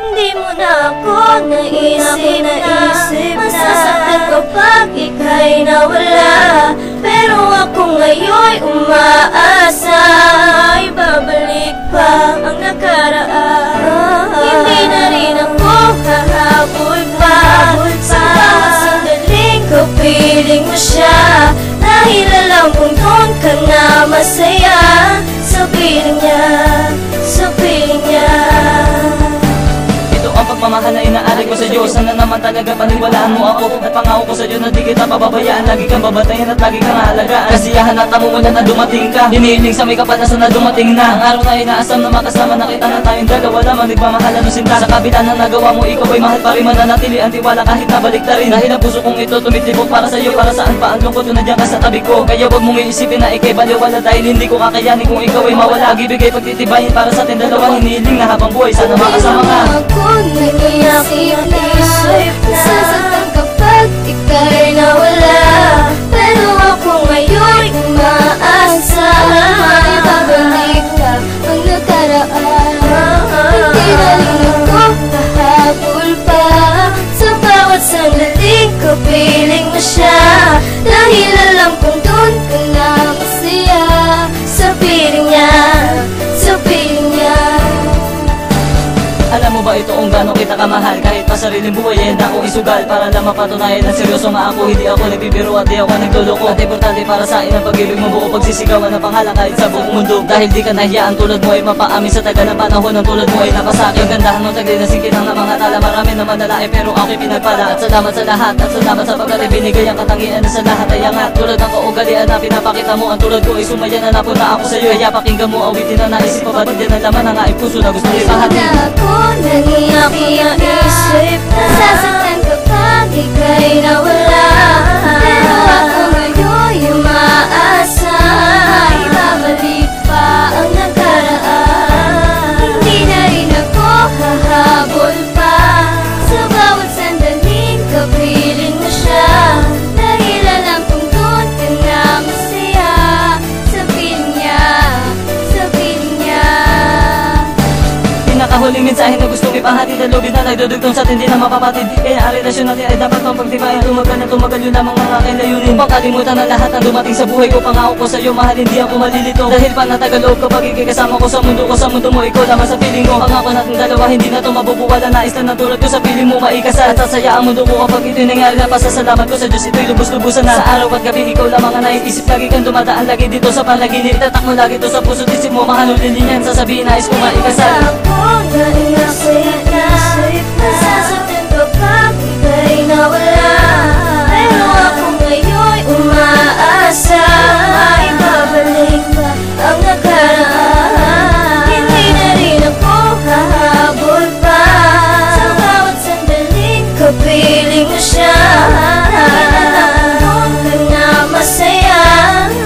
Hindi mo na ako naisip na masasaktan kapag ika'y nawala. Pero ako ngayon'y umaasa, ibabalik pa ang nakaraan. Hindi na rin ako hahabol pa sa bawat sandaling kapiling mo siya. Dahil alam kong doon ka na masaya sa piling niya, sa piling niya. Ang pagmamahal na inaari ko sa Diyos, sana naman talaga paniwalaan mo ako. At pangako ko sa Diyos na di kita pababayaan. Lagi kang babatayan at lagi kang halagaan. Kasiyahan at tamumulan na dumating ka, hinihiling sa may kapanasan na dumating na. Ang araw na inaasam na makasama na kita na tayong dalawa lamang nagmamahalan o sinta. Sa kabila na nagawa mo, ikaw ay mahal pa rin, mananatili ang tiwala kahit nabalik na rin. Dahil ang puso kong ito tumitibok para sa iyo. Para saan pa ang lungkot na nandiyan ka sa tabi ko. Kaya wag mong iisipin na ikay baliwala, dahil hindi ko kakayanin kung ikaw ay mawala. Ibigay pagtitibayin para sa ating dalawa, hinihiling na habang buhay sana makasama ka. Naiisip na sasaktan kapag ika'y nawala. Pero ako ngayon'y umaasa, ibabalik ka ang nakaraan. Hindi na rin ako hahabol pa sa bawat sandaling kapiling mo siya. Dahil alam kong doon ka na masaya sa piling niya, sa piling niya. Alam mo ba ito kung gaano kita kamahal? Kahit pa sariling buhay ay handa kong isugal para lang mapatunayan na seryoso nga ako. Hindi ako nagbibiro at di ako nagduloko. At importante para sa akin ang pag-ibig mo, buo pagsisigawan ng pangalan kahit sa buong mundo. Dahil di ka nahiyaan tulad mo ay mapaamin sa tagal ng panahon. Ang tulad mo ay napasaki. Ang gandahan mo taglay na singkinang ng mga tala. Marami naman nalae pero ako'y pinagpala. At salamat sa lahat, at salamat sa pagkat ibinigay ang katangian na sa lahat ay angat. Tulad ng kaugalian na pinapakita mo, ang tulad ko ay sumaya na napunta ako sa iyo. Kaya pakinggan mo awitin na naisip mo, ba't yan ang laman ng aking puso na gusto mo ipahatid. Naiyak ang isip na sasaktan kapag ika'y nawala. Pero ako ngayon'y umaasa, ibabalik pa ang nakaraan. Hindi na rin ako hahabol pa sa bawat sandaling kapiling mo siya. Dahil alam kong doon ka na masaya sa piling niya, sa piling niya. Pinakahuling mensahe na gustong ipahatid ang lobby na nagdudugtong sa atin di na mapapatid. Kaya ang relasyon natin ay dapat mapagtibayan. Tumagal na tumagal yun lamang ang aking layunin. Upang kalimutan ang lahat ng dumating sa buhay ko. Pangako ko sa iyo, mahal, hindi ako malilito. Dahil panatagal loob kapag ikikasama ko sa mundo mo, ikaw lamang sa piling mo. Pangako natin dalawa, hindi na ito mabubuwala. Nais na natulad ko sa piling mo maikasal. At sasaya ang mundo ko kapag ito'y nangyari na. Pasasalamat ko sa Diyos, ito'y lubos-lubusan na. Sa araw at gabi, ikaw lamang ang naiisip. Lagi kang dumadaan, lagi dito sa panaginip. Itatak mo lagi ito sa puso't isip mo. Mahal, ulilin yan, sasabihin nais ko maikasal. Naiisip na nasasaktan kapag ika'y nawala. Pero ako ngayon'y umaasa, ibabalik pa ang nakaraan. Hindi na rin ako hahabol pa sa bawat sandaling kapiling mo siya. Dahil alam ko doon ka na masaya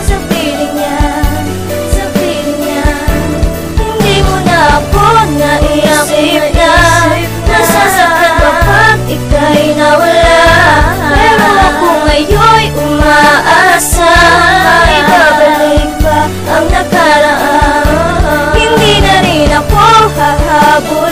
sa piling niya, sa piling niya. Hindi mo na ako naiisip na nasasaktan kapag ika'y nawala. Pero ako ngayon'y umaasa, ibabalik pa ang nakaraan. Hindi na rin ako hahabol